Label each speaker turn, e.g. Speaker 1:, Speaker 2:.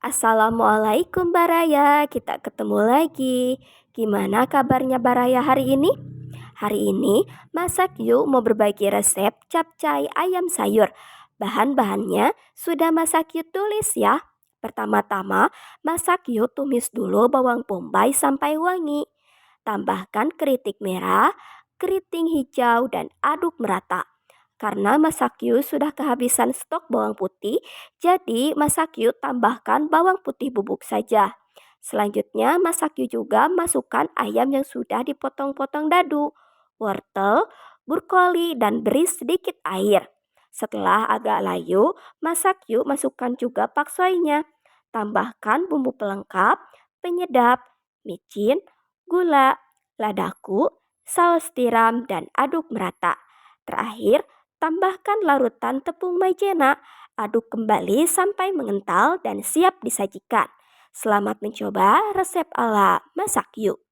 Speaker 1: Assalamualaikum Baraya, kita ketemu lagi. Gimana kabarnya Baraya hari ini? Hari ini Masak Yuk mau berbagi resep capcay ayam sayur. Bahan-bahannya sudah Masak Yuk tulis ya. Pertama-tama, Masak Yuk tumis dulu bawang bombay sampai wangi. Tambahkan keriting merah, keriting hijau, dan aduk merata. Karena Masakyu sudah kehabisan stok bawang putih, jadi Masakyu tambahkan bawang putih bubuk saja. Selanjutnya Masakyu juga masukkan ayam yang sudah dipotong-potong dadu, wortel, brokoli, dan beri sedikit air. Setelah agak layu, Masakyu masukkan juga paksoinya. Tambahkan bumbu pelengkap, penyedap, micin, gula, ladaku, saus tiram, dan aduk merata. Terakhir, tambahkan larutan tepung maizena, aduk kembali sampai mengental dan siap disajikan. Selamat mencoba resep ala Masak Yuk.